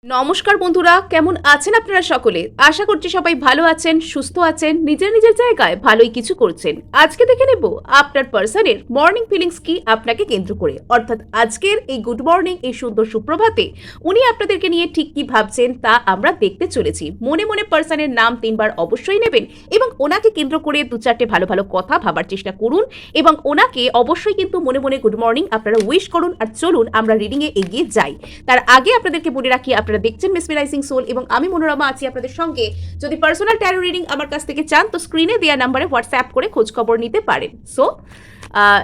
নমস্কার বন্ধুরা, কেমন আছেন আপনারা সকলে? আশা করছি সবাই ভালো আছেন, সুস্থ আছেন, নিজের নিজের জায়গায় ভালোই কিছু করছেন। আজকে দেখে নেব আপনার পার্সনের মর্নিং ফিলিংস কি আপনাকে কেন্দ্র করে, অর্থাৎ আজকের এই গুড মর্নিং, এই সুন্দর সুপ্রভাতে উনি আপনাদেরকে নিয়ে ঠিক কি ভাবছেন তা আমরা দেখতে চলেছি। মনে মনে পার্সনের নাম 3 বার অবশ্যই নেবেন এবং ওনাকে কেন্দ্র করে 2-4টে ভালো ভালো কথা ভাবার চেষ্টা করুন এবং ওনাকে অবশ্যই কিন্তু মনে মনে গুড মর্নিং আপনারা উইশ করুন। আর চলুন আমরা রিডিংয়ে এগিয়ে যাই। তার আগে আপনাদেরকে বলে রাখি, আপনারা দেখছেন মেসমেরাইজিং সোল এবং আমি মনোরমা আছি আপনাদের সঙ্গে। যদি পার্সোনাল ট্যারো রিডিং আমার কাছ থেকে চান তো স্ক্রিনে দেওয়া নাম্বারে হোয়াটসঅ্যাপ করে খোঁজ খবর নিতে পারেন। So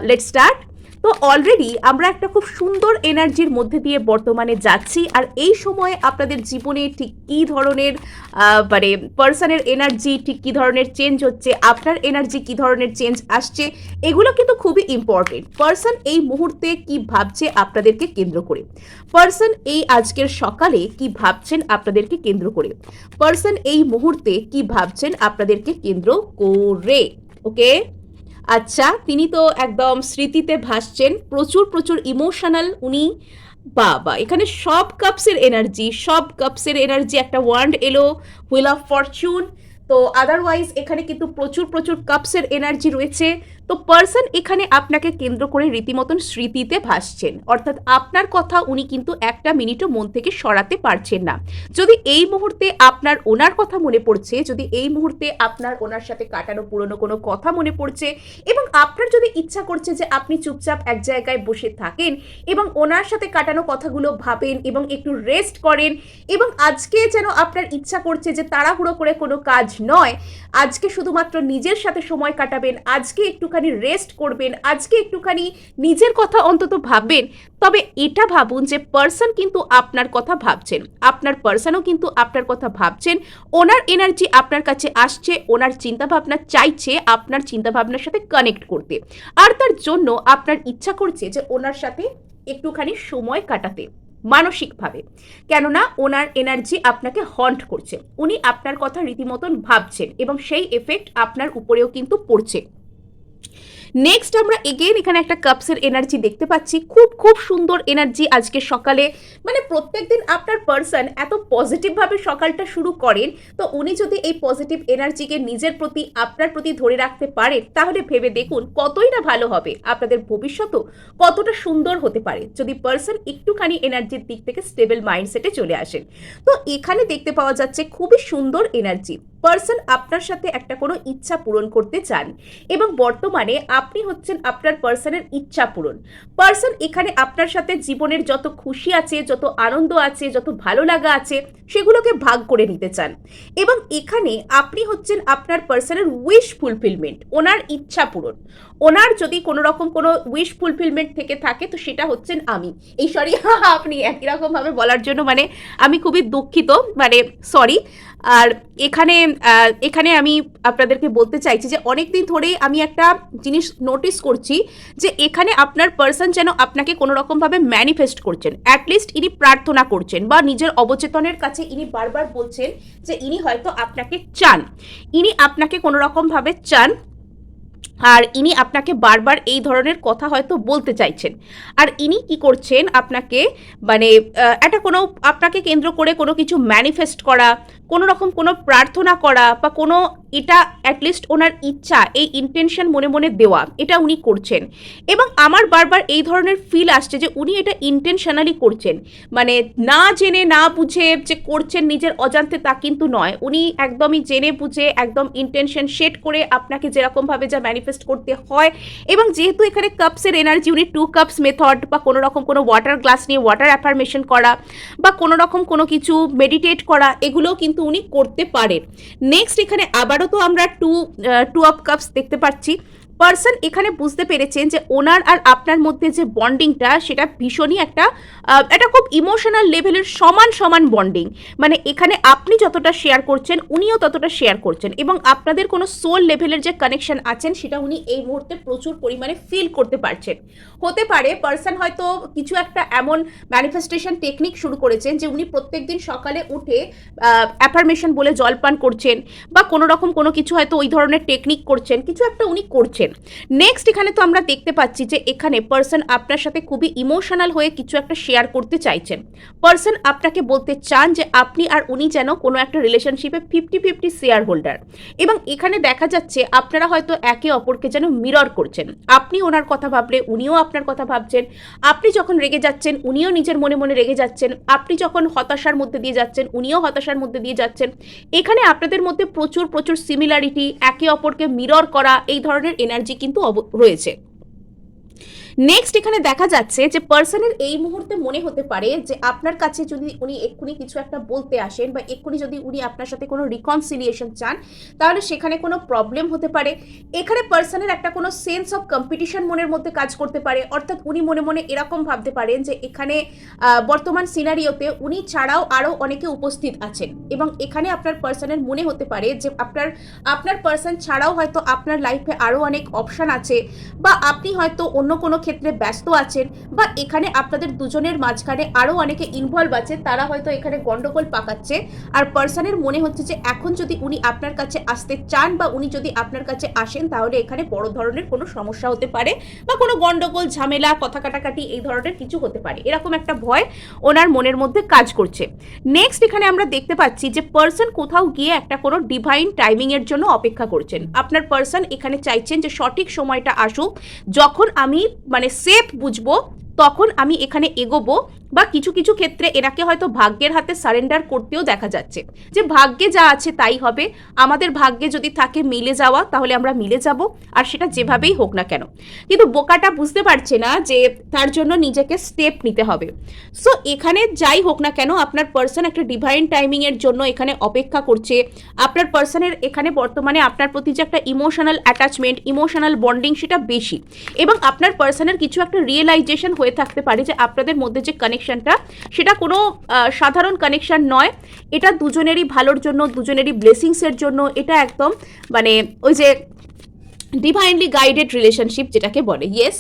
let's start. তো অলরেডি আমরা একটা খুব সুন্দর এনার্জির মধ্যে দিয়ে বর্তমানে যাচ্ছি। আর এই সময়ে আপনাদের জীবনে ঠিক কী ধরনের মানে পার্সনের এনার্জি ঠিক কী ধরনের চেঞ্জ হচ্ছে, আপনার এনার্জি কী ধরনের চেঞ্জ আসছে, এগুলো কিন্তু খুবই ইম্পর্টেন্ট। পার্সন এই মুহূর্তে কি ভাবছে আপনাদেরকে কেন্দ্র করে, পার্সন এই আজকের সকালে কি ভাবছেন আপনাদেরকে কেন্দ্র করে, পার্সন এই মুহূর্তে কি ভাবছেন আপনাদেরকে কেন্দ্র করে। ওকে, আচ্ছা, তিনি তো একদম স্মৃতিতে ভাসছেন, প্রচুর প্রচুর ইমোশনাল উনি। বাবা, এখানে সব কাপসের এনার্জি, একটা ওয়ান্ড এলো, হুইল অফ ফরচুন। তো আদারওয়াইজ এখানে কিন্তু প্রচুর প্রচুর কাপসের এনার্জি রয়েছে। তো পার্সন এখানে আপনাকে কেন্দ্র করে রীতিমতন স্মৃতিতে ভাসছেন, অর্থাৎ আপনার কথা উনি কিন্তু একটা মিনিটও মন থেকে সরাতে পারছেন না। যদি এই মুহূর্তে আপনার ওনার কথা মনে পড়ছে, যদি এই মুহূর্তে আপনার ওনার সাথে কাটানো পুরনো কোনো কথা মনে পড়ছে এবং আপনার যদি ইচ্ছা করছে যে আপনি চুপচাপ এক জায়গায় বসে থাকেন এবং ওনার সাথে কাটানো কথাগুলো ভাবেন এবং একটু রেস্ট করেন, এবং আজকে যেন আপনার ইচ্ছা করছে যে তাড়াহুড়ো করে কোনো কাজ নয়, আজকে শুধুমাত্র নিজের সাথে সময় কাটাবেন, আজকে একটুখানি রেস্ট করবেন, আজকে একটুখানি নিজের কথা অন্তত ভাববেন, তবে এটা ভাবুন যে পার্সন কিন্তু আপনার কথা ভাবছেন, আপনার পার্সনও কিন্তু আপনার কথা ভাবছেন। ওনার এনার্জি আপনার কাছে আসছে, ওনার চিন্তাভাবনা চাইছে আপনার চিন্তাভাবনার সাথে কানেক্ট করতে, আর তার জন্য আপনার ইচ্ছা করছে যে ওনার সাথে একটুখানি সময় কাটাতে মানসিকভাবে, কেননা ওনার এনার্জি আপনাকে হন্ট করছে, উনি আপনার কথা রীতিমতন ভাবছেন এবং সেই এফেক্ট আপনার উপরেও কিন্তু পড়ছে। নেক্সট আমরা এগেন এখানে একটা কাপসের এনার্জি দেখতে পাচ্ছি, খুব খুব সুন্দর এনার্জি আজকে সকালে। মানে প্রত্যেকদিন আপনার পার্সন এত পজিটিভভাবে সকালটা শুরু করেন, তো উনি যদি এই পজিটিভ এনার্জিকে নিজের প্রতি, আপনার প্রতি ধরে রাখতে পারেন, তাহলে ভেবে দেখুন কতই না ভালো হবে, আপনাদের ভবিষ্যৎও কতটা সুন্দর হতে পারে যদি পার্সন একটুখানি এনার্জির দিক থেকে স্টেবল মাইন্ডসেটে চলে আসেন। তো এখানে দেখতে পাওয়া যাচ্ছে খুবই সুন্দর এনার্জি, পার্সন আপনার সাথে একটা কোনো ইচ্ছা পূরণ করতে চান এবং বর্তমানে আপনি হচ্ছেন আপনার পার্সনের ইচ্ছা পূরণ। পার্সন এখানে আপনার সাথে জীবনের যত খুশি আছে, যত আনন্দ আছে, যত ভালো লাগা আছে, সেগুলোকে ভাগ করে নিতে চান এবং এখানে আপনি হচ্ছেন আপনার পার্সনের উইশ ফুলফিলমেন্ট, ওনার ইচ্ছা পূরণ। ওনার যদি কোনো রকম কোনো উইশ ফুলফিলমেন্ট থেকে থাকে তো সেটা হচ্ছেন আমি। এই সরি, আপনি একই রকমভাবে বলার জন্য মানে আমি খুবই দুঃখিত, মানে সরি। আর এখানে আমি আপনাদেরকে বলতে চাইছি যে অনেক দিন ধরেই আমি একটা জিনিস নোটিস করছি যে এখানে আপনার পার্সন যেন আপনাকে কোনো রকমভাবে ম্যানিফেস্ট করছেন, অ্যাটলিস্ট ইনি প্রার্থনা করছেন বা নিজের অবচেতনের কাছে ইনি বারবার বলছেন যে ইনি হয়তো আপনাকে চান, ইনি আপনাকে কোনো রকমভাবে চান, আর ইনি আপনাকে বারবার এই ধরনের কথা হয়তো বলতে চাইছেন। আর ইনি কি করছেন, আপনাকে মানে একটা কোনো আপনাকে কেন্দ্র করে কোনো কিছু ম্যানিফেস্ট করা, কোনো রকম কোনো প্রার্থনা করা বা কোনো, এটা অ্যাটলিস্ট ওনার ইচ্ছা, এই ইন্টেনশন মনে মনে দেওয়া, এটা উনি করছেন। এবং আমার বারবার এই ধরনের ফিল আসছে যে উনি এটা ইন্টেনশনালি করছেন, মানে না জেনে না বুঝে যে করছেন নিজের অজান্তে তা কিন্তু নয়, উনি একদমই জেনে বুঝে একদম ইন্টেনশন সেট করে আপনাকে যেরকমভাবে যা ম্যানিফেস্ট করতে হয়। এবং যেহেতু এখানে কাপসের এনার্জি, উনি 2 কাপস মেথড বা কোনো রকম কোনো ওয়াটার গ্লাস নিয়ে ওয়াটার অ্যাফার্মেশন করা বা কোনো রকম কোনো কিছু মেডিটেট করা, এগুলোও কিন্তু উনি করতে পারেন। নেক্সট এখানে আবারও তো আমরা টু অফ কাপস দেখতে পাচ্ছি। পার্সন এখানে বুঝতে পেরেছেন যে ওনার আর আপনার মধ্যে যে বন্ডিংটা সেটা ভীষণই একটা খুব ইমোশনাল লেভেলের সমান সমান বন্ডিং, মানে এখানে আপনি যতটা শেয়ার করছেন উনিও ততটা শেয়ার করছেন এবং আপনাদের কোনো সোল লেভেলের যে কানেকশন আছেন সেটা উনি এই মুহূর্তে প্রচুর পরিমাণে ফিল করতে পারছেন। হতে পারে পার্সন হয়তো কিছু একটা এমন ম্যানিফেস্টেশন টেকনিক শুরু করেছেন যে উনি প্রত্যেকদিন সকালে উঠে অ্যাফার্মেশন বলে জলপান করছেন বা কোনো রকম কোনো কিছু হয়তো ওই ধরনের টেকনিক করছেন, কিছু একটা উনি করছেন। করছেন। নেক্সট এখানে তো আমরা দেখতে পাচ্ছি যে এখানে পার্সন আপনার সাথে খুবই ইমোশনাল হয়ে কিছু একটা শেয়ার করতে চাইছেন। পার্সন আপনাকে বলতে চান যে আপনি আর উনি যেন কোনো একটা রিলেশনশিপে 50-50 শেয়ার হোল্ডার, এবং এখানে দেখা যাচ্ছে আপনারা হয়তো একে অপরকে যেন মিরর করছেন। আপনি ওনার কথা ভাবলে উনিও আপনার কথা ভাবছেন, আপনি যখন রেগে যাচ্ছেন উনিও নিজের মনে মনে রেগে যাচ্ছেন, আপনি যখন হতাশার মধ্যে দিয়ে যাচ্ছেন উনিও হতাশার মধ্যে দিয়ে যাচ্ছেন। এখানে আপনাদের মধ্যে প্রচুর প্রচুর সিমিলারিটি, একে অপরকে মিরর করা, এই ধরনের এনার্জি কিন্তু রয়েছে। নেক্সট এখানে দেখা যাচ্ছে যে পার্সনের এই মুহূর্তে মনে হতে পারে যে আপনার কাছে যদি উনি এক্ষুনি কিছু একটা বলতে আসেন বা এক্ষুনি যদি উনি আপনার সাথে কোনো রিকনসিলিয়েশন চান, তাহলে সেখানে কোনো প্রবলেম হতে পারে। এখানে পার্সনের একটা কোনো সেন্স অফ কম্পিটিশন মনের মধ্যে কাজ করতে পারে, অর্থাৎ উনি মনে মনে এরকম ভাবতে পারেন যে এখানে বর্তমান সিনারিওতে উনি ছাড়াও আরও অনেকে উপস্থিত আছেন, এবং এখানে আপনার পার্সনের মনে হতে পারে যে আপনার পার্সন ছাড়াও হয়তো আপনার লাইফে আরও অনেক অপশান আছে, বা আপনি হয়তো অন্য কোনো ক্ষেত্রে ব্যস্ত আছেন, বা এখানে আপনাদের দুজনের মাঝখানে আরও অনেকে ইনভলভ আছে, তারা হয়তো এখানে গন্ডগোল পাকাচ্ছে। আর পার্সনের মনে হচ্ছে যে এখন যদি উনি আপনার কাছে আসতে চান বা উনি যদি আপনার কাছে আসেন, তাহলে এখানে বড় ধরনের কোনো সমস্যা হতে পারে, বা কোনো গন্ডগোল ঝামেলা কথা কাটাকাটি এই ধরনের কিছু হতে পারে, এরকম একটা ভয় ওনার মনের মধ্যে কাজ করছে। নেক্সট এখানে আমরা দেখতে পাচ্ছি যে পার্সন কোথাও গিয়ে একটা কোনো ডিভাইন টাইমিং এর জন্য অপেক্ষা করছেন। আপনার পার্সন এখানে চাইছেন যে সঠিক সময়টা আসুক, যখন আমি সেফ বুঝবো তখন আমি এখানে এগোবো, বা কিছু কিছু ক্ষেত্রে এনাকে হয়তো ভাগ্যের হাতে সারেন্ডার করতেও দেখা যাচ্ছে যে ভাগ্যে যা আছে তাই হবে, আমাদের ভাগ্যে যদি থাকে মিলে যাওয়া তাহলে আমরা মিলে যাব, আর সেটা যেভাবেই হোক না কেন। কিন্তু বোকাটা বুঝতে পারছে না যে তার জন্য নিজেকে স্টেপ নিতে হবে। সো এখানে যাই হোক না কেন আপনার পার্সন একটা ডিভাইন টাইমিং এর জন্য এখানে অপেক্ষা করছে। আপনার পার্সনের এখানে বর্তমানে আপনার প্রতি যে একটা ইমোশনাল অ্যাটাচমেন্ট, ইমোশনাল বন্ডিং সেটা বেশি, এবং আপনার পার্সনের কিছু একটা রিয়েলাইজেশন হয়ে থাকতে পারে যে আপনাদের মধ্যে যে কানেকশনটা সেটা কোনো সাধারণ কানেকশন নয়, এটা দুজনেরই ভালোর জন্য, দুজনেরই ব্লেসিংসের জন্য, এটা একদম ওই যে ডিভাইনলি গাইডেড রিলেশনশিপ যেটাকে বলে। ইয়েস,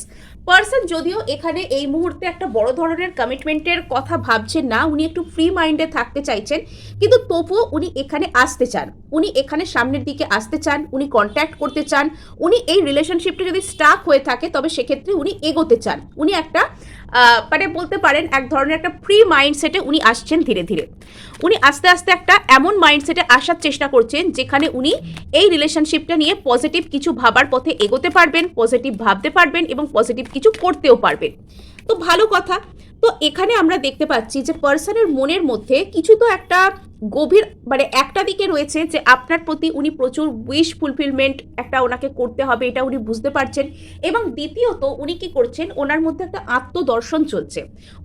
পার্সন যদিও এখানে এই মুহূর্তে একটা বড় ধরনের কমিটমেন্টের কথা ভাবছেন না, উনি একটু ফ্রি মাইন্ডে থাকতে চাইছেন, কিন্তু তবুও উনি এখানে আসতে চান, উনি এখানে সামনের দিকে আসতে চান, উনি কন্ট্যাক্ট করতে চান, উনি এই রিলেশনশিপটা যদি স্টাক হয়ে থাকে তবে সেক্ষেত্রে উনি এগোতে চান। উনি একটা বলতে পারেন এক ধরনের একটা ফ্রি মাইন্ডসেটে উনি আসছেন ধীরে ধীরে। উনি আস্তে আস্তে একটা এমন মাইন্ডসেটে আসার চেষ্টা করছেন যেখানে উনি এই রিলেশনশিপটা নিয়ে পজিটিভ কিছু ভাবার পথে এগোতে পারবেন, পজিটিভ ভাবতে পারবেন এবং পজিটিভ কিছু করতেও পারবেন। তো ভালো কথা। তো এখানে আমরা দেখতে পাচ্ছি যে পার্সনের মনের মধ্যে কিছু তো একটা গভীর একটা দিকে রয়েছে যে আপনার প্রতি উনি প্রচুর উইশ ফুলফিলমেন্ট একটা ওনাকে করতে হবে, এটা উনি বুঝতে পারছেন, এবং দ্বিতীয়ত উনি কি করছেন, ওনার মধ্যে একটা আত্মদর্শন চলছে।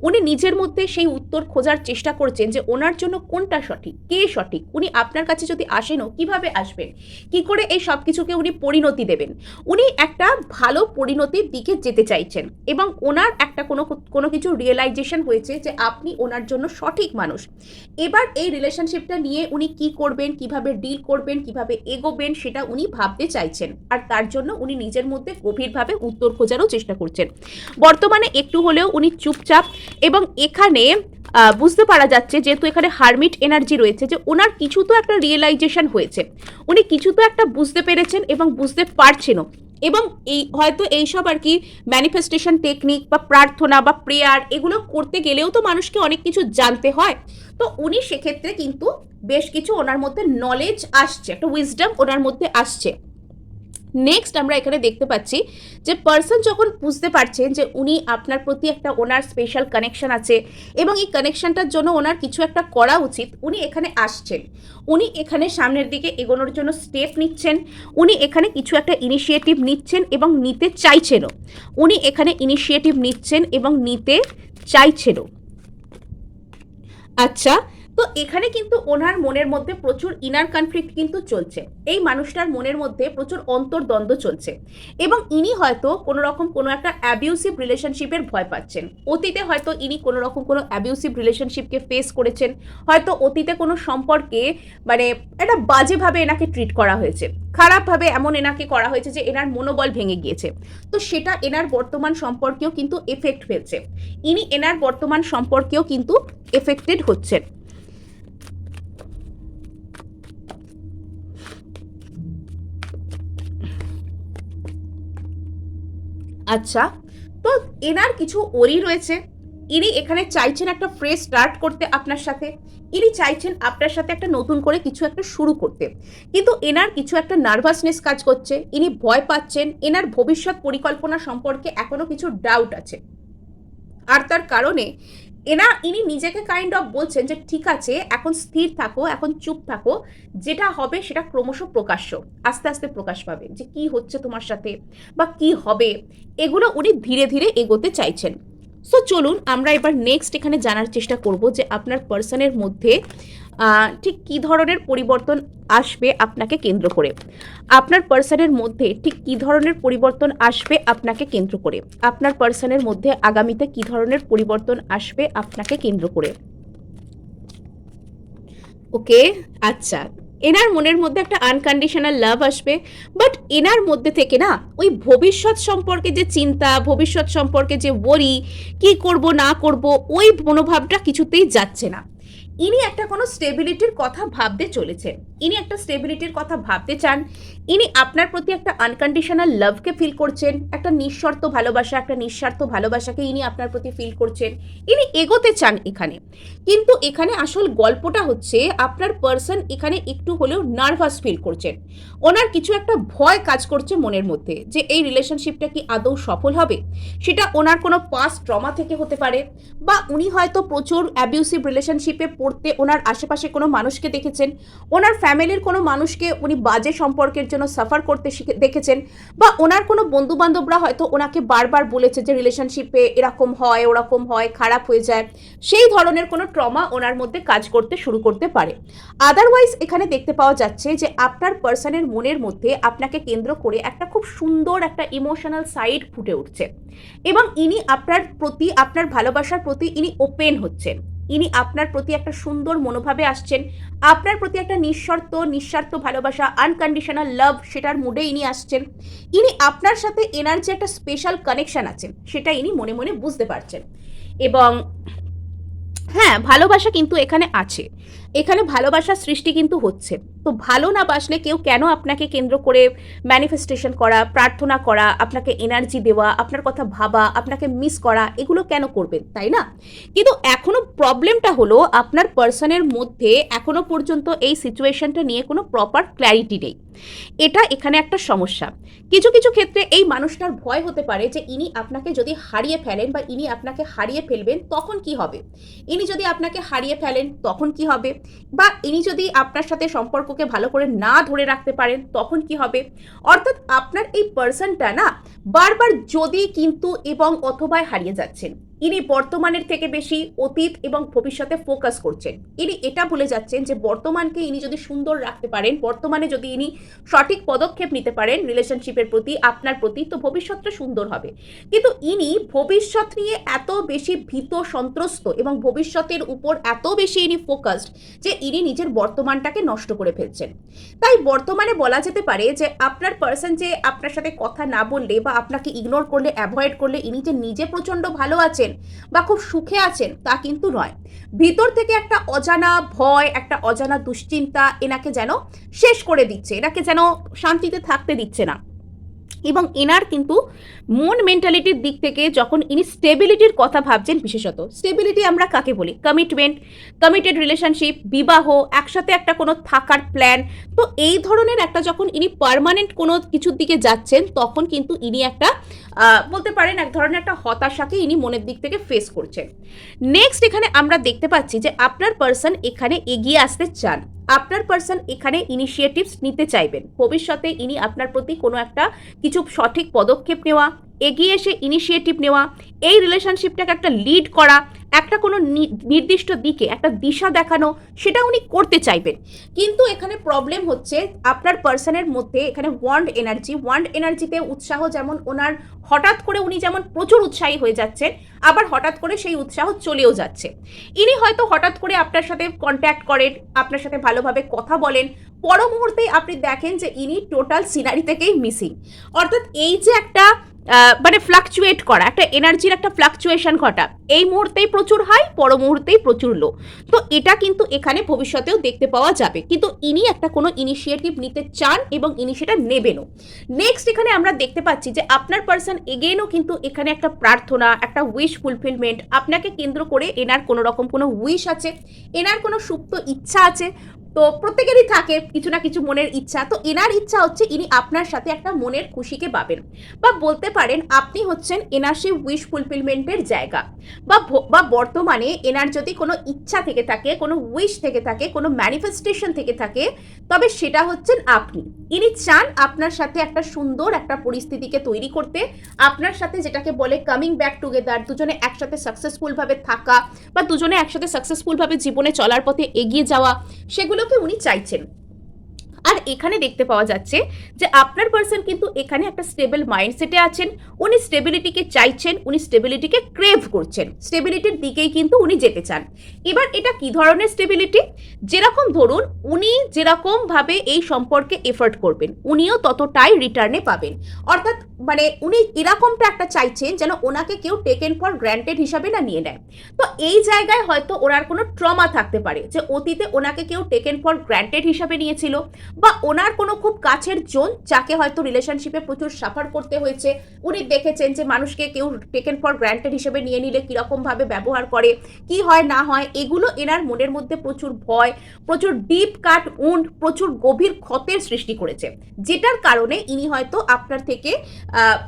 উনি নিজের মধ্যে সেই উত্তর খোঁজার চেষ্টা করছেন যে ওনার জন্য কোনটা সঠিক, কে সঠিক, উনি আপনার কাছে যদি আসেনও কিভাবে আসবেন, কি করে এই সব কিছুকে উনি পরিণতি দেবেন। উনি একটা ভালো পরিণতির দিকে যেতে চাইছেন, এবং ওনার একটা কোনো কিছু রিয়েলাইজেশন হয়েছে যে আপনি ওনার জন্য সঠিক মানুষ। এবার এই রিলেশনশিপটা নিয়ে উনি কি করবেন, কিভাবে ডিল করবেন, কিভাবে এগোবেন সেটা উনি ভাবতে চাইছেন, আর তার জন্য উনি নিজের মধ্যে গভীরভাবে উত্তর খোঁজারও চেষ্টা করছেন। বর্তমানে একটু হলেও উনি চুপচাপ, এবং এখানে বুঝতে পারা যাচ্ছে যেহেতু এখানে হারমিট এনার্জি রয়েছে যে ওনার কিছু তো একটা রিয়েলাইজেশন হয়েছে, উনি কিছু তো একটা বুঝতে পেরেছেন এবং বুঝতে পারছেনও, এবং হয়তো এইসব ম্যানিফেস্টেশন টেকনিক বা প্রার্থনা বা প্রেয়ার এগুলো করতে গেলেও তো মানুষকে অনেক কিছু জানতে হয়। তো উনি সেক্ষেত্রে কিন্তু বেশ কিছু ওনার মধ্যে নলেজ আসছে, একটা উইজডম ওনার মধ্যে আসছে। নেক্সট আমরা এখানে দেখতে পাচ্ছি যে পার্সন যখন বুঝতে পারছেন যে উনি আপনার প্রতি একটা ওনার স্পেশাল কানেকশন আছে, এবং এই কানেকশনটার জন্য ওনার কিছু একটা করা উচিত, উনি এখানে আসছেন, উনি এখানে সামনের দিকে এগোনোর জন্য স্টেপ নিচ্ছেন, উনি এখানে কিছু একটা ইনিশিয়েটিভ নিচ্ছেন এবং নিতে চাইছেনও, উনি এখানে ইনিশিয়েটিভ নিচ্ছেন এবং নিতে চাইছেনও। আচ্ছা, তো এখানে কিন্তু ওনার মনের মধ্যে প্রচুর ইনার কনফ্লিক্ট কিন্তু চলছে, এই মানুষটার মনের মধ্যে প্রচুর অন্তর্দ্বন্দ্ব চলছে, এবং ইনি হয়তো কোনো রকম কোনো একটা অ্যাবিউসিভ রিলেশনশিপের ভয় পাচ্ছেন। অতীতে হয়তো ইনি কোনো রকম কোনো অ্যাবিউসিভ রিলেশনশিপকে ফেস করেছেন, হয়তো অতীতে কোনো সম্পর্কে একটা বাজেভাবে এনাকে ট্রিট করা হয়েছে, খারাপভাবে এমন এনাকে করা হয়েছে যে এনার মনোবল ভেঙে গিয়েছে। তো সেটা এনার বর্তমান সম্পর্কেও কিন্তু এফেক্ট ফেলছে, ইনি এনার বর্তমান সম্পর্কেও কিন্তু এফেক্টেড হচ্ছেন। আচ্ছা, তো এনার কিছু ওরি রয়েছে। ইনি এখানে চাইছেন একটা ফ্রেশ স্টার্ট করতে আপনার সাথে। ইনি চাইছেন আপনার সাথে একটা নতুন করে কিছু একটা শুরু করতে। কিন্তু এনার কিছু একটা নার্ভাসনেস কাজ করছে। ইনি ভয় পাচ্ছেন। এনার ভবিষ্যৎ পরিকল্পনা সম্পর্কে এখনো কিছু ডাউট আছে। আর তার কারণে ইনি নিজেকে কাইন্ড অফ বলছেন যে ঠিক আছে, এখন স্থির থাকো, এখন চুপ থাকো, যেটা হবে সেটা ক্রমশ প্রকাশ্য, আস্তে আস্তে প্রকাশ পাবে যে কি হচ্ছে তোমার সাথে বা কি হবে, এগুলো উনি ধীরে ধীরে এগোতে চাইছেন। সো চলুন আমরা এবার নেক্সট এখানে জানার চেষ্টা করব যে আপনার পার্সনের মধ্যে ঠিক কী ধরনের পরিবর্তন আসবে আপনাকে কেন্দ্র করে। আপনার পার্সনের মধ্যে ঠিক কী ধরনের পরিবর্তন আসবে আপনাকে কেন্দ্র করে। আপনার পার্সনের মধ্যে আগামীতে কী ধরনের পরিবর্তন আসবে আপনাকে কেন্দ্র করে। ওকে, আচ্ছা, এনার মনের মধ্যে একটা আনকন্ডিশনাল লাভ আসবে, বাট এনার মধ্যে থেকে না ওই ভবিষ্যৎ সম্পর্কে যে চিন্তা, ভবিষ্যৎ সম্পর্কে যে ওয়ারি, কি করব না করব, ওই মনোভাবটা কিছুতেই যাচ্ছে না। ইনি একটা কোনো স্টেবিলিটির কথা ভাবতে চলেছেন। ইনি একটা স্টেবিলিটির কথা ভাবতে চান। ইনি আপনার প্রতি একটা আনকন্ডিশনাল লাভকে ফিল করছেন, একটা নিঃশর্ত ভালোবাসা, একটা নিঃস্বার্থ ভালোবাসাকে ইনি আপনার প্রতি ফিল করছেন। ইনি এগোতে চান এখানে। কিন্তু এখানে আসল গল্পটা হচ্ছে আপনার পার্সন এখানে একটু হলেও নার্ভাস ফিল করছেন। ওনার কিছু একটা ভয় কাজ করছে মনের মধ্যে যে এই রিলেশনশিপটা কি আদৌ সফল হবে। সেটা ওনার কোনো পাস্ট ট্রমা থেকে হতে পারে, বা উনি হয়তো প্রচুর অ্যাবিউসিভ রিলেশনশিপে পড়তে ওনার আশেপাশে কোনো মানুষকে দেখেছেন, ওনার ফ্যামিলির কোনো মানুষকে উনি বাজে সম্পর্কের জন্য সাফার করতে দেখেছেন, বা ওনার কোনো বন্ধু বান্ধবরা হয়তো ওনাকে বারবার বলেছে যে রিলেশনশিপে এরকম হয়, ওরকম হয়, খারাপ হয়ে যায়। সেই ধরনের কোনো ট্রমা ওনার মধ্যে কাজ করতে শুরু করতে পারে। আদারওয়াইজ এখানে দেখতে পাওয়া যাচ্ছে যে আপনার পার্সনের মনের মধ্যে আপনাকে কেন্দ্র করে একটা খুব সুন্দর একটা ইমোশনাল সাইড ফুটে উঠছে, এবং ইনি আপনার প্রতি, আপনার ভালোবাসার প্রতি ইনি ওপেন হচ্ছেন। ইনি আপনার প্রতি একটা সুন্দর মনোভাবে আসছেন, আপনার প্রতি একটা নিঃস্বার্থ ভালোবাসা, আনকন্ডিশনাল লাভ, সেটার মুডে ইনি আসছেন। ইনি আপনার সাথে এনার যে একটা স্পেশাল কানেকশন আছে সেটা ইনি মনে মনে বুঝতে পারছেন। এবং হ্যাঁ, ভালোবাসা কিন্তু এখানে আছে, এখানে ভালোবাসার সৃষ্টি কিন্তু হচ্ছে। তো ভালো না বাসলে কেউ কেন আপনাকে কেন্দ্র করে ম্যানিফেস্টেশন করা, প্রার্থনা করা, আপনাকে এনার্জি দেওয়া, আপনার কথা ভাবা, আপনাকে মিস করা, এগুলো কেন করবেন, তাই না? কিন্তু এখনো প্রবলেমটা হলো আপনার পার্সনের মধ্যে এখনো পর্যন্ত এই সিচুয়েশনটা নিয়ে কোনো প্রপার ক্ল্যারিটি নেই। এটা এখানে একটা সমস্যা। কিছু কিছু ক্ষেত্রে এই মানুষটার ভয় হতে পারে যে ইনি আপনাকে যদি হারিয়ে ফেলেন, বা ইনি আপনাকে হারিয়ে ফেলবেন, তখন কি হবে। ইনি যদি আপনাকে হারিয়ে ফেলেন তখন কি হবে, বা ইনি যদি আপনার সাথে সম্পর্ককে ভালো করে না ধরে রাখতে পারেন তখন কি হবে। অর্থাৎ আপনার এই পার্সনটা না বারবার যদি, কিন্তু এবং অথবায় হারিয়ে যাচ্ছেন। ইনি বর্তমানের থেকে বেশি অতীত এবং ভবিষ্যতে ফোকাস করছেন। ইনি এটা ভুলে যাচ্ছেন যে বর্তমানকে ইনি যদি সুন্দর রাখতে পারেন, বর্তমানে যদি ইনি সঠিক পদক্ষেপ নিতে পারেন রিলেশনশিপের প্রতি, আপনার প্রতি, তো ভবিষ্যৎটা সুন্দর হবে। কিন্তু ইনি ভবিষ্যৎ নিয়ে এত বেশি ভীত সন্ত্রস্ত এবং ভবিষ্যতের উপর এত বেশি ইনি ফোকাসড যে ইনি নিজের বর্তমানটাকে নষ্ট করে ফেলছেন। তাই বর্তমানে বলা যেতে পারে যে আপনার পার্সন যে আপনার সাথে কথা না বললে বা আপনাকে ইগনোর করলে, অ্যাভয়েড করলে ইনি যে নিজে প্রচণ্ড ভালো আছেন বা খুব সুখে আছেন তা কিন্তু নয়। ভিতর থেকে একটা অজানা ভয়, একটা অজানা দুশ্চিন্তা এনাকে যেন শেষ করে দিচ্ছে, এনাকে যেন শান্তিতে থাকতে দিচ্ছে না। এবং এনার কিন্তু মন মেন্টালিটির দিক থেকে যখন ইনি স্টেবিলিটির কথা ভাবছেন, বিশেষত স্টেবিলিটি আমরা কাকে বলি, কমিটমেন্ট, কমিটেড রিলেশনশিপ, বিবাহ, একসাথে একটা কোনো থাকার প্ল্যান, তো এই ধরনের একটা যখন ইনি পার্মানেন্ট কোনো কিছুর দিকে যাচ্ছেন তখন কিন্তু ইনি একটা বলতে পারেন এক ধরনের একটা হতাশাকে ইনি মনের দিক থেকে ফেস করছেন। নেক্সট এখানে আমরা দেখতে পাচ্ছি যে আপনার পার্সন এখানে এগিয়ে আসতে চান, আপনার পার্সন এখানে ইনিশিয়েটিভস নিতে চাইবেন। ভবিষ্যতে ইনি আপনার প্রতি কোনো একটা কিছু সঠিক পদক্ষেপ নেওয়া, এগিয়ে এসে ইনিশিয়েটিভ নেওয়া, এই রিলেশনশিপটাকে একটা লিড করা, একটা কোনো নির্দিষ্ট দিকে একটা দিশা দেখানো, সেটা উনি করতে চাইবেন। কিন্তু এখানে প্রবলেম হচ্ছে আপনার পার্সনের মধ্যে এখানে ওয়ান্ড এনার্জিতে উৎসাহ যেমন ওনার হঠাৎ করে উনি যেমন প্রচুর উৎসাহী হয়ে যাচ্ছেন, আবার হঠাৎ করে সেই উৎসাহ চলেও যাচ্ছে। ইনি হয়তো হঠাৎ করে আপনার সাথে কন্ট্যাক্ট করেন, আপনার সাথে ভালোভাবে কথা বলেন, পর মুহূর্তেই আপনি দেখেন যে ইনি টোটাল সিনারি থেকেই মিসিং। অর্থাৎ এই যে একটা মানে ফ্লাকচুয়েট করা, একটা এনার্জির একটা ফ্লাকচুয়েশন ঘটা, এই মুহূর্তেই প্রচুর হাই, পর মুহূর্তেই প্রচুর লো। তো এটা কিন্তু এখানে ভবিষ্যতেও দেখতে পাওয়া যাবে, কিন্তু ইনি একটা কোনো ইনিশিয়েটিভ নিতে চান এবং ইনি সেটা নেবেনও। নেক্সট এখানে আমরা দেখতে পাচ্ছি যে আপনার পার্সন এগেইনও কিন্তু এখানে একটা প্রার্থনা, একটা উইশ ফুলফিলমেন্ট, আপনাকে কেন্দ্র করে এনার কোনো রকম কোনো উইশ আছে, এনার কোনো সুপ্ত ইচ্ছা আছে। তো প্রত্যেকেরই থাকে কিছু না কিছু মনের ইচ্ছা, তো এনার ইচ্ছা হচ্ছে ইনি আপনার সাথে একটা মনের খুশিকে পাবেন, বা বলতে পারেন আপনি হচ্ছেন এনার সেই উইশ ফুলফিলমেন্টের জায়গা, বা বর্তমানে এনার যদি কোনো ইচ্ছা থেকে থাকে, কোনো উইশ থেকে থাকে, কোনো ম্যানিফেস্টেশন থেকে থাকে, তবে সেটা হচ্ছেন আপনি। ইনি চান আপনার সাথে একটা সুন্দর একটা পরিস্থিতিকে তৈরি করতে, আপনার সাথে যেটাকে বলে কামিং ব্যাক টুগেদার, দুজনে একসাথে সাকসেসফুলভাবে থাকা, বা দুজনে একসাথে সাকসেসফুলভাবে জীবনে চলার পথে এগিয়ে যাওয়া, সেগুলোকে উনি চাইছেন। আর এখানে দেখতে পাওয়া যাচ্ছে যে আপনার পার্সন কিন্তু এখানে একটা স্টেবল মাইন্ডসেটে আছেন, উনি স্টেবিলিটিকে চাইছেন, উনি স্টেবিলিটিকে ক্রেভ করছেন, স্টেবিলিটির দিকেই কিন্তু উনি যেতে চান। এবার এটা কি ধরনের স্টেবিলিটি? যেরকম ধরুন উনি যেরকম ভাবে এই সম্পর্কে এফোর্ট করবেন, উনিও ততটাই রিটার্নে পাবেন। অর্থাৎ মানে উনি এরকমটা একটা চাইছেন যেন ওনাকে কেউ টেকেন ফর গ্র্যান্টেড হিসাবে না নিয়ে নেয়। তো এই জায়গায় হয়তো ওনার কোনো ট্রমা থাকতে পারে, যে অতীতে ওনাকে কেউ টেকেন ফর গ্র্যান্টেড হিসাবে নিয়েছিল, বা ওনার কোনো খুব কাছের জন যাকে হয়তো রিলেশনশিপে প্রচুর সাফার করতে হয়েছে, উনি দেখেছেন যে মানুষকে কেউ টেকেন ফর গ্র্যান্টেড হিসেবে নিয়ে নিলে কীরকমভাবে ব্যবহার করে, কি হয় না হয়, এগুলো এনার মনের মধ্যে প্রচুর ভয়, প্রচুর ডিপ কাট উন্ড, প্রচুর গভীর ক্ষতের সৃষ্টি করেছে, যেটার কারণে ইনি হয়তো আপনার থেকে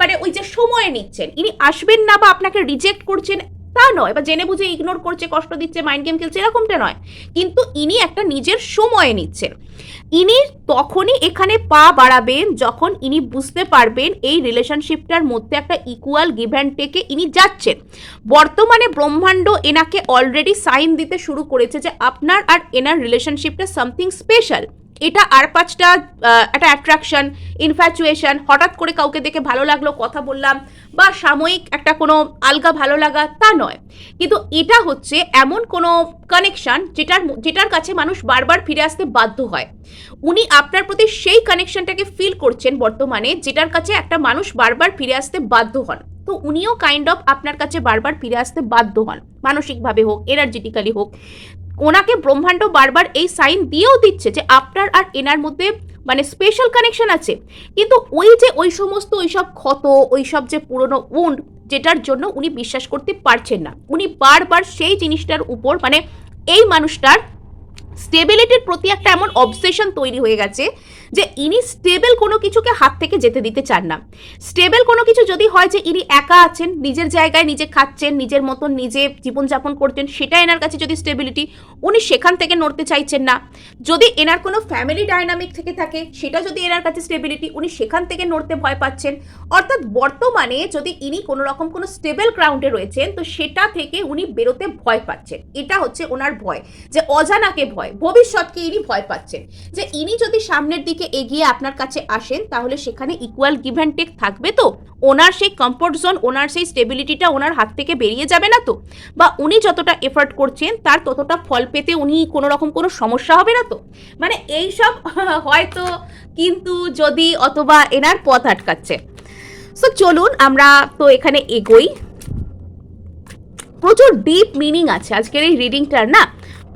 মানে ওই যে সময় নিচ্ছেন, ইনি আসবেন না বা আপনাকে রিজেক্ট করছেন তা নয়, বা জেনে বুঝে ইগনোর করছে, কষ্ট দিচ্ছে, মাইন্ড গেম খেলছে, এরকমটা নয়, কিন্তু ইনি একটা নিজের সময় নিচ্ছেন। ইনি তখনই এখানে পা বাড়াবেন যখন ইনি বুঝতে পারবেন এই রিলেশনশিপটার মধ্যে একটা ইকুয়াল গিভ অ্যান্ড টেকে ইনি যাচ্ছেন। বর্তমানে ব্রহ্মাণ্ড এনাকে অলরেডি সাইন দিতে শুরু করেছে যে আপনার আর এনার রিলেশনশিপটা সামথিং স্পেশাল। এটা আর পাঁচটা একটা অ্যাট্রাকশন, ইনফ্যাচুয়েশন, হঠাৎ করে কাউকে দেখে ভালো লাগলো, কথা বললাম, বা সাময়িক একটা কোনো আলগা ভালো লাগা, তা নয়, কিন্তু এটা হচ্ছে এমন কোনো কানেকশন যেটার কাছে মানুষ বারবার ফিরে আসতে বাধ্য হয়। উনি আপনার প্রতি সেই কানেকশনটাকে ফিল করছেন বর্তমানে, যেটার কাছে একটা মানুষ বারবার ফিরে আসতে বাধ্য হন। তো উনিও কাইন্ড অফ আপনার কাছে বারবার ফিরে আসতে বাধ্য হন, মানসিকভাবে হোক, এনার্জেটিক্যালি হোক। ওনাকে ব্রহ্মাণ্ড বারবার এই সাইন দিয়েও দিচ্ছে যে আপনার আর এনার মধ্যে মানে স্পেশাল কানেকশন আছে, কিন্তু ওই যে ওই সমস্ত ওইসব ক্ষত, ওইসব যে পুরনো উন্ড, যেটার জন্য উনি বিশ্বাস করতে পারছেন না, উনি বারবার সেই জিনিসটার উপর মানে এই মানুষটার স্টেবিলিটির প্রতি একটা এমন অবসেশন তৈরি হয়ে গেছে যে ইনি স্টেবল কোনো কিছুকে হাত থেকে যেতে দিতে চান না। স্টেবল কোনো কিছু যদি হয় যে ইনি একা আছেন, নিজের জায়গায় নিজে খাচ্ছেন, নিজের মতন নিজে জীবনযাপন করছেন, সেটা এনার কাছে যদি স্টেবিলিটি, উনি সেখান থেকে নড়তে চাইছেন না। যদি এনার কোনো ফ্যামিলি ডায়নামিক থেকে থাকে, সেটা যদি এনার কাছে স্টেবিলিটি, উনি সেখান থেকে নড়তে ভয় পাচ্ছেন। অর্থাৎ বর্তমানে যদি ইনি কোনো রকম কোনো স্টেবল গ্রাউন্ডে রয়েছেন, তো সেটা থেকে উনি বেরোতে ভয় পাচ্ছেন। এটা হচ্ছে ওনার ভয়, যে অজানাকে ভয়, ভবিষ্যৎকে ইনি ভয় পাচ্ছেন, যে ইনি যদি সামনের দিকে এগিয়ে আপনার কাছে আসেন, তাহলে সেখানে ইকুয়াল গিভ অ্যান্ড টেক থাকবে তো, ওনার সেই কমফোর্ট জোন, ওনার সেই স্টেবিলিটিটা ওনার হাত থেকে বেরিয়ে যাবে না তো, বা উনি যতটা এফোর্ট করছেন তার ততটা ফল পেতে উনি কোনো রকম কোনো সমস্যা হবে না তো, মানে এইসব হয়তো, কিন্তু যদি, অথবা এনার পথ আটকাচ্ছে। সো চলুন আমরা তো এখানে এগোই। প্রচুর ডিপ মিনিং আছে আজকের এই রিডিংটার, না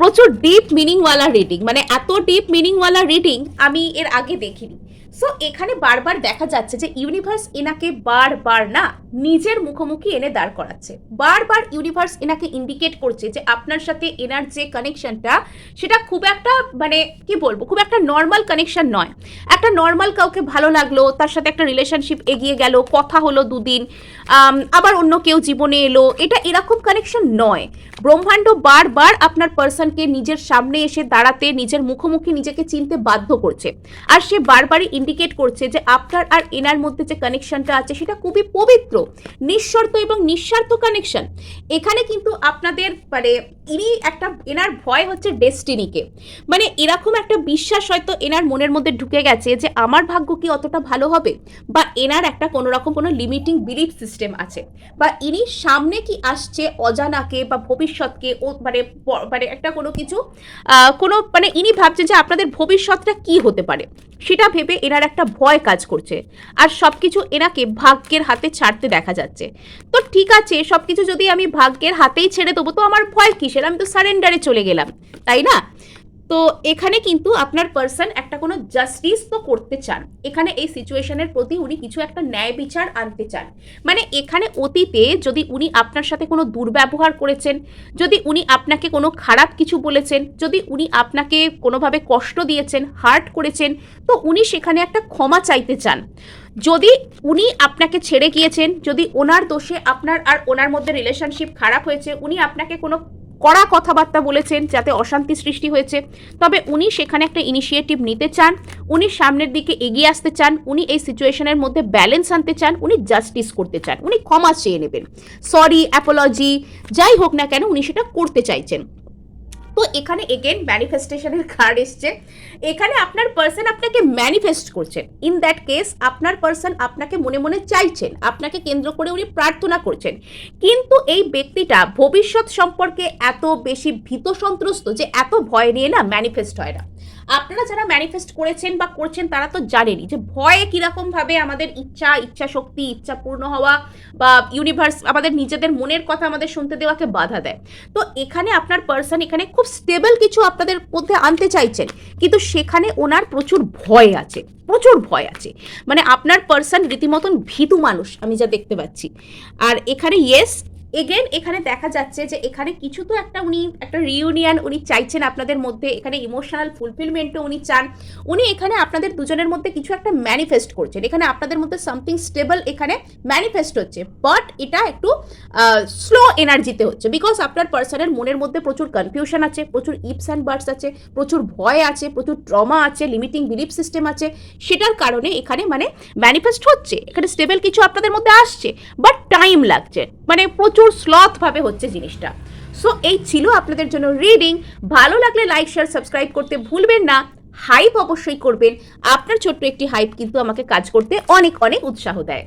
প্রচুর ডিপ মিনিংওয়ালা রিডিং, মানে এত ডিপ মিনিংওয়ালা রিডিং আমি এর আগে দেখিনি। সো এখানে বারবার দেখা যাচ্ছে যে ইউনিভার্স এনাকে বারবার না নিজের মুখোমুখি এনে দাঁড় করাচ্ছে, বারবার ইউনিভার্স এনাকে ইন্ডিকেট করছে যে আপনার সাথে এনার যে কানেকশনটা, সেটা খুব একটা মানে কি বলবো, খুব একটা নর্মাল কানেকশন নয়। একটা নর্মাল কাউকে ভালো লাগলো, তার সাথে একটা রিলেশনশিপ এগিয়ে গেল, কথা হলো দুদিন, আবার অন্য কেউ জীবনে এলো, এটা এরকম কানেকশন নয়। ব্রহ্মাণ্ড বারবার আপনার পার্সনকে নিজের সামনে এসে দাঁড়াতে, নিজের মুখোমুখি নিজেকে চিনতে বাধ্য করছে, আর সে বারবারই ইন্ডিকেট করছে যে আপনার আর এনার মধ্যে যে কানেকশনটা আছে সেটা খুবই পবিত্র, নিঃশর্ত এবং নিঃস্বার্থ কানেকশন। এখানে কিন্তু আপনাদের মানে ইনি একটা, এনার ভয় হচ্ছে ডেস্টিনিকে, মানে এরকম একটা বিশ্বাস হয়তো এনার মনের মধ্যে ঢুকে গেছে যে আমার ভাগ্য কি অতটা ভালো হবে, বা এনার একটা কোনো রকম কোনো লিমিটিং বিলিফ সিস্টেম আছে, বা ইনি সামনে কি আসছে অজানাকে বা ভবিষ্যৎকে ও মানে একটা কোনো কিছু কোনো মানে ইনি ভাবছেন যে আপনাদের ভবিষ্যৎটা কি হতে পারে সেটা ভেবে এনার একটা ভয় কাজ করছে, আর সব কিছু এনাকে ভাগ্যের হাতে ছাড়তে দেখা যাচ্ছে। তো ঠিক আছে, সব কিছু যদি আমি ভাগ্যের হাতেই ছেড়ে দেবো তো আমার ভয় কিসের, আমি তো সারেন্ডারে চলে গেলাম, তাই না? তো এখানে কিন্তু আপনার পার্সন একটা কোনো জাস্টিস তো করতে চান, এখানে এই সিচুয়েশনের প্রতি উনি কিছু একটা ন্যায় বিচার আনতে চান। মানে এখানে অতীতে যদি উনি আপনার সাথে কোনো দুর্ব্যবহার করেছেন, যদি উনি আপনাকে কোনো খারাপ কিছু বলেছেন, যদি উনি আপনাকে কোনোভাবে কষ্ট দিয়েছেন, হার্ট করেছেন, তো উনি সেখানে একটা ক্ষমা চাইতে চান। যদি উনি আপনাকে ছেড়ে গিয়েছেন, যদি ওনার দোষে আপনার আর ওনার মধ্যে রিলেশনশিপ খারাপ হয়েছে, উনি আপনাকে কোনো কড়া কথাবার্তা বলেছেন যাতে অশান্তি সৃষ্টি হয়েছে, তবে উনি সেখানে একটা ইনিশিয়েটিভ নিতে চান, উনি সামনের দিকে এগিয়ে আসতে চান, উনি এই সিচুয়েশনের মধ্যে ব্যালেন্স আনতে চান, উনি জাস্টিস করতে চান, উনি ক্ষমা চেয়ে নেবেন, সরি, অ্যাপোলজি যাই হোক না কেন উনি সেটা করতে চাইছেন। তো এখানে এগেন ম্যানিফেস্টেশনের কার্ড এসছে, এখানে আপনার পার্সন আপনাকে ম্যানিফেস্ট করছেন। ইন দ্যাট কেস আপনার পার্সন আপনাকে মনে মনে চাইছেন, আপনাকে কেন্দ্র করে উনি প্রার্থনা করছেন, কিন্তু এই ব্যক্তিটা ভবিষ্যৎ সম্পর্কে এত বেশি ভীত সন্ত্রস্ত যে এত ভয় নিয়ে না ম্যানিফেস্ট হয় না। আপনারা যারা ম্যানিফেস্ট করেছেন বা করছেন তারা তো জানেনই যে ভয়ে কিরকম ভাবে আমাদের ইচ্ছা শক্তি, ইচ্ছা পূর্ণ হওয়া বা ইউনিভার্স আমাদের নিজেদের মনের কথা আমাদের শুনতে দেওয়াকে বাধা দেয়। তো এখানে আপনার পার্সন এখানে খুব স্টেবল কিছু আপনাদের মধ্যে আনতে চাইছেন, কিন্তু সেখানে ওনার প্রচুর ভয় আছে, প্রচুর ভয় আছে। মানে আপনার পার্সন রীতিমতন ভীতু মানুষ আমি যা দেখতে পাচ্ছি। আর এখানে ইয়েস এগেন এখানে দেখা যাচ্ছে যে এখানে কিছু তো একটা উনি একটা রিউনিয়ন উনি চাইছেন আপনাদের মধ্যে, এখানে ইমোশনাল ফুলফিলমেন্টও উনি চান, উনি এখানে আপনাদের দুজনের মধ্যে কিছু একটা ম্যানিফেস্ট করছেন, এখানে আপনাদের মধ্যে সামথিং স্টেবল এখানে ম্যানিফেস্ট হচ্ছে, বাট এটা একটু স্লো এনার্জিতে হচ্ছে, বিকজ আপনার পার্সনের মনের মধ্যে প্রচুর কনফিউশন আছে, প্রচুর ইপস অ্যান্ড বার্ডস আছে, প্রচুর ভয় আছে, প্রচুর ট্রমা আছে, লিমিটিং বিলিফ সিস্টেম আছে, সেটার কারণে এখানে মানে ম্যানিফেস্ট হচ্ছে, এখানে স্টেবল কিছু আপনাদের মধ্যে আসছে, বাট টাইম লাগছে, মানে প্রচুর স্লথ ভাবে হচ্ছে জিনিসটা। সো এই ছিল আপনাদের জন্য রিডিং। ভালো লাগলে লাইক শেয়ার সাবস্ক্রাইব করতে ভুলবেন না, হাইপ অবশ্যই করবেন, আপনার ছোট্ট একটি হাইপ কিন্তু আমাকে কাজ করতে অনেক অনেক উৎসাহ দেয়।